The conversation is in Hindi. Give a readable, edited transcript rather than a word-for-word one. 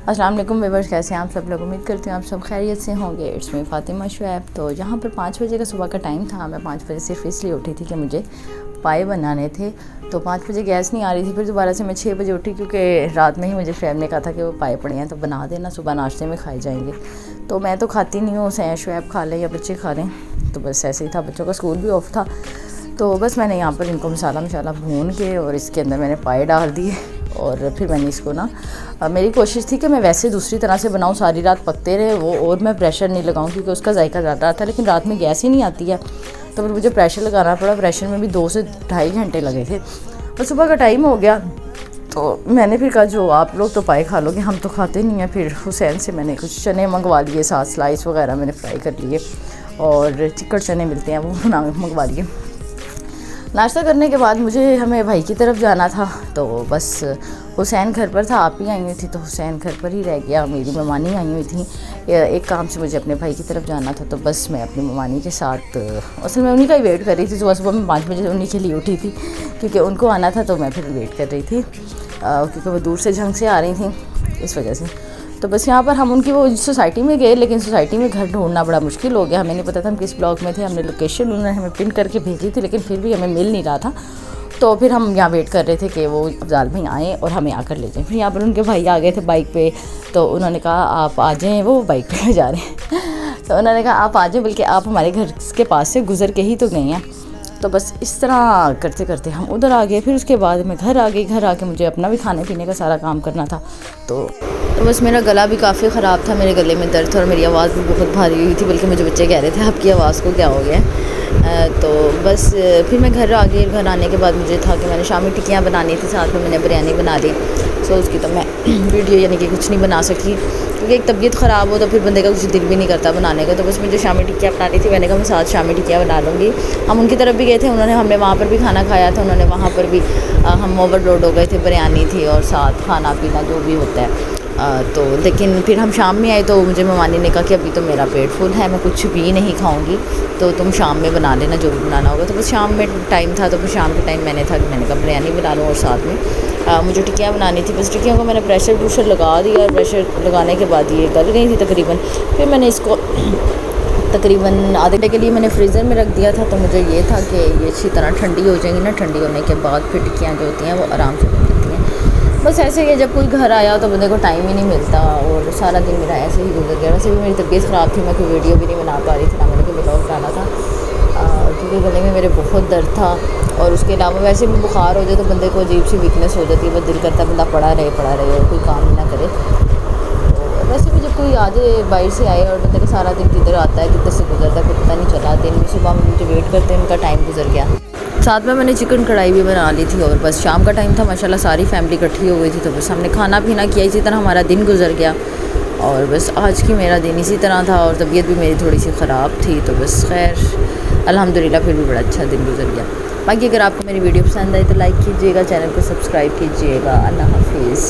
अस्सलाम वालेकुम व्यूअर्स, कैसे हैं आप सब लोग। उम्मीद करती हूँ आप सब खैरियत से होंगे। It's me Fatima Shoaib. तो यहाँ पर 5 बजे का सुबह का टाइम था। मैं 5 बजे सिर्फ इसलिए उठी थी कि मुझे पाए बनाने थे। तो 5 बजे गैस नहीं आ रही थी। फिर दोबारा से मैं 6 बजे उठी, क्योंकि रात में ही मुझे फ्रेंड ने कहा था कि वो पाए पड़े हैं तो बना देना, सुबह नाश्ते में खाए जाएंगे। तो मैं तो खाती नहीं हूँ, शुएब खा लें या बच्चे खा लें। तो बस ऐसे ही था, बच्चों का स्कूल भी ऑफ था। तो बस मैंने यहाँ पर इनको मसाला भून के और इसके अंदर मैंने पाए डाल दिए। और फिर मैंने इसको ना, मेरी कोशिश थी कि मैं वैसे दूसरी तरह से बनाऊँ, सारी रात पकते रहे वो, और मैं प्रेशर नहीं लगाऊँ क्योंकि उसका जायका ज़्यादा आता है। लेकिन रात में गैस ही नहीं आती है, तो फिर मुझे प्रेशर लगाना पड़ा। प्रेशर में भी 2 से ढाई घंटे लगे थे और सुबह का टाइम हो गया। तो मैंने फिर कहा जो आप लोग तो पाए खा लोगे, हम तो खाते नहीं हैं। फिर हुसैन से मैंने कुछ चने मंगवा लिए, 7 स्लाइस वगैरह मैंने फ्राई कर लिए, और चिकन चने मिलते हैं वो मंगवा लिए। नाश्ता करने के बाद हमें भाई की तरफ जाना था। तो बस हुसैन घर पर था, आप ही आई हुई थी, तो हुसैन घर पर ही रह गया। मेरी ममानी आई हुई थी, एक काम से मुझे अपने भाई की तरफ जाना था। तो बस मैं अपनी ममानी के साथ असल में उन्हीं का ही वेट कर रही थी। सुबह मैं 5 बजे उन्हीं के लिए उठी थी क्योंकि उनको आना था। तो मैं फिर वेट कर रही थी क्योंकि वो दूर से जंग से आ रही थी, इस वजह से। तो बस यहाँ पर हम उनकी वो सोसाइटी में गए, लेकिन सोसाइटी में घर ढूंढना बड़ा मुश्किल हो गया। हमें नहीं पता था हम किस ब्लॉक में थे। हमने लोकेशन उन्होंने हमें पिन करके भेजी थी, लेकिन फिर भी हमें मिल नहीं रहा था। तो फिर हम यहाँ वेट कर रहे थे कि वो अफजाल भाई आएँ और हमें आकर ले जाएँ। फिर यहाँ पर उनके भाई आ गए थे बाइक पे। तो उन्होंने कहा आप आ जाएँ, वो बाइक पे जा रहे हैं तो उन्होंने कहा आप आ जाएँ, बल्कि आप हमारे घर के पास से गुजर के ही तो गए हैं। तो बस इस तरह करते करते हम उधर आ गए। फिर उसके बाद मैं घर आ गई। घर आके मुझे अपना भी खाने पीने का सारा काम करना था। तो बस मेरा गला भी काफ़ी ख़राब था, मेरे गले में दर्द था और मेरी आवाज़ भी बहुत भारी हुई थी। बल्कि मुझे बच्चे कह रहे थे आपकी आवाज़ को क्या हो गया है। तो बस फिर मैं घर आ गई। घर आने के बाद मुझे था कि मैंने शामी टिक्कियाँ बनानी थी, साथ में मैंने बिरयानी बना ली। सो उसकी तो मैं वीडियो यानी कि कुछ नहीं बना सकी, क्योंकि एक तबीयत ख़राब हो तो फिर बंदे का कुछ दिल भी नहीं करता बनाने का। तो बस मुझे शामी टिक्कियाँ बनानी थी। मैंने कहा मैं साथ शामी टिक्कियाँ बना लूँगी। हम उनकी तरफ भी गए थे, हमने वहाँ पर भी खाना खाया था। उन्होंने वहाँ पर भी हम ओवरलोड हो गए थे, बिरयानी थी और साथ खाना पीना जो भी होता है। तो लेकिन फिर हम शाम में आए तो मुझे ममानी ने कहा कि अभी तो मेरा पेट फुल है, मैं कुछ भी नहीं खाऊंगी, तो तुम शाम में बना लेना जो भी बनाना होगा। तो बस शाम में टाइम था, तो फिर शाम के टाइम मैंने कहा बिरयानी बना लूँ और साथ में मुझे टिक्कियाँ बनानी थी। बस टिक्कियों को मैंने प्रेशर लगा दिया और प्रेशर लगाने के बाद ये गल गई थी तकरीबन। फिर मैंने इसको तकरीबन आधे घंटे के लिए मैंने फ्रीज़र में रख दिया था। तो मुझे ये था कि ये अच्छी तरह ठंडी हो जाएंगी ना, ठंडी होने के बाद फिर टिक्कियाँ जो होती हैं वो आराम से बन जाती हैं। बस ऐसे ही जब कोई घर आया तो बंदे को टाइम ही नहीं मिलता और सारा दिन मेरा ऐसे ही गुजर गया। वैसे भी मेरी तबीयत ख़राब थी, मैं कोई वीडियो भी नहीं बना पा रही थी, ना मैंने कोई व्लॉग डाला था क्योंकि गले में मेरे बहुत दर्द था। और उसके अलावा वैसे भी बुखार हो जाए तो बंदे को अजीब सी वीकनेस हो जाती है, बस दिल करता है बंदा पड़ा रहे और कोई काम ही ना करे। तो वैसे भी जब कोई आ जाए बाहर से आए और बंदे का सारा दिन किधर आता है किधर से गुजरता है कुछ पता नहीं चला। दिन में सुबह में मुझे वेट करते उनका टाइम गुजर गया। साथ में मैंने चिकन कढ़ाई भी बना ली थी और बस शाम का टाइम था, माशाल्लाह सारी फैमिली इकट्ठी हो गई थी। तो बस हमने खाना पीना किया, इसी तरह हमारा दिन गुजर गया। और बस आज की मेरा दिन इसी तरह था और तबीयत भी मेरी थोड़ी सी ख़राब थी। तो बस खैर अल्हम्दुलिल्लाह फिर भी बड़ा अच्छा दिन गुजर गया। बाकी अगर आपको मेरी वीडियो पसंद आई तो लाइक कीजिएगा, चैनल को सब्सक्राइब कीजिएगा। अल्लाह हाफिज़।